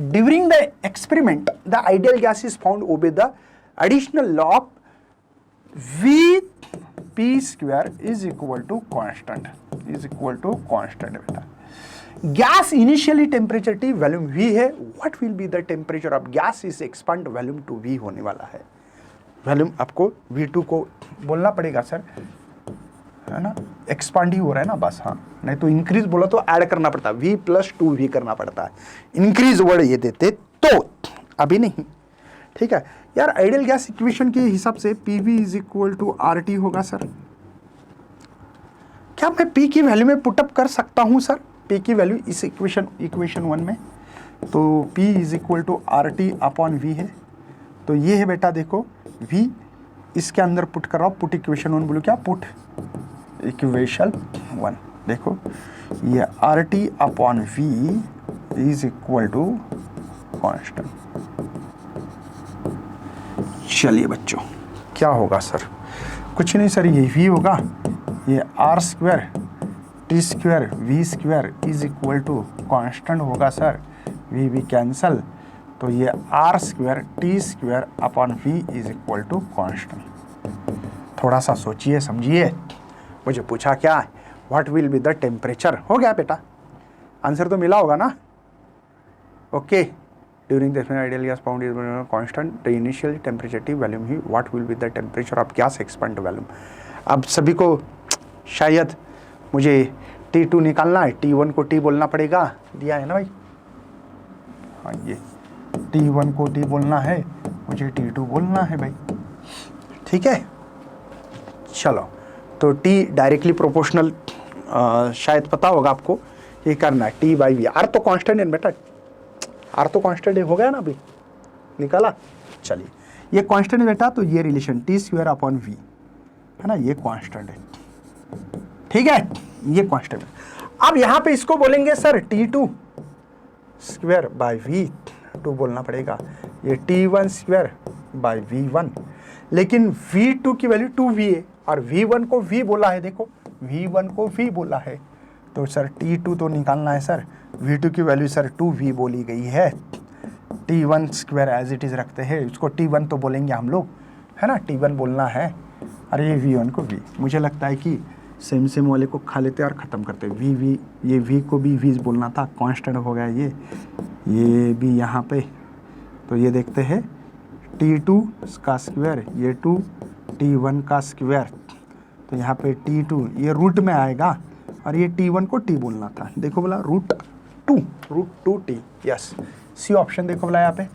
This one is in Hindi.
During the experiment the ideal gas is found obey the additional law of V P square is equal to constant, is equal to constant बेटा। Gas initially temperature T, volume V है, what will be the temperature of gas is expand, volume two V होने वाला है। वॉल्यूम आपको V2 को बोलना पड़ेगा सर, है ना, एक्सपांड ही हो रहा है ना बस, हाँ, नहीं तो इंक्रीज बोला तो ऐड करना पड़ता है, V + 2V करना पड़ता है, इंक्रीज वर्ड ये देते तो, अभी नहीं, ठीक है यार। आइडियल गैस इक्वेशन के हिसाब से PV = RT होगा सर। क्या मैं P की वैल्यू में पुटअप कर सकता हूं सर, P की वैल्यू इस इक्वेशन 1 में, तो P = RT/V है, तो ये है बेटा देखो V, इसके अंदर पुट कर रहा हूँ, पुट इक्वेशन 1 बोलो क्या, पुट इक्वेशन 1, देखो ये RT/V is equal to constant. चलिए बच्चों क्या होगा सर, कुछ नहीं सर, ये V होगा, ये R² T² V² is equal to constant होगा सर, V कैंसल, तो ये R² T²/V is equal to constant. थोड़ा सा सोचिए समझिए, मुझे पूछा क्या, what will be the temperature, हो गया बेटा, आंसर तो मिला होगा ना, okay. During the ideal gas found is constant, the initial temperature T, volume he, what will be the temperature of gas expand volume. अब सभी को शायद मुझे T2 निकालना है, T1 को T बोलना पड़ेगा, दिया है ना भाई, हाँ ये T1 को T बोलना है, मुझे T2 बोलना है भाई, ठीक है। चलो तो T डायरेक्टली प्रोपोर्शनल, शायद पता होगा आपको, ये करना है T/V, R तो कांस्टेंट है बेटा, R तो कांस्टेंट हो गया ना अभी, निकाला। चलिए ये कांस्टेंट है बेटा, तो ये रिलेशन T²/V है ना, ये कांस्टेंट है, ठीक है, ये कांस्टेंट है। अब यहाँ पे इसको बोलेंगे सर T2²/V2 बोलना पड़ेगा, ये T1²/V1, लेकिन V2 की वैल्यू 2V है और V1 को V बोला है, देखो V1 को V बोला है, तो सर T2 तो निकालना है सर, V2 की वैल्यू सर 2V बोली गई है, T1² एज इट इज रखते हैं, उसको T1 तो बोलेंगे हम लोग, है ना, T1 बोलना है, और ये V1 को V, मुझे लगता है कि सेम वाले को खा लेते और ख़त्म करते, V, ये V को भी V बोलना था, कांस्टेंट हो गया ये भी यहाँ पे, तो ये देखते हैं T2 का स्क्वायर, ये 2 T1 का स्क्वायर, तो यहाँ पे T2 ये रूट में आएगा, और ये T1 को T बोलना था, देखो बोला √2T, यस, सी ऑप्शन देखो बोला यहाँ पे।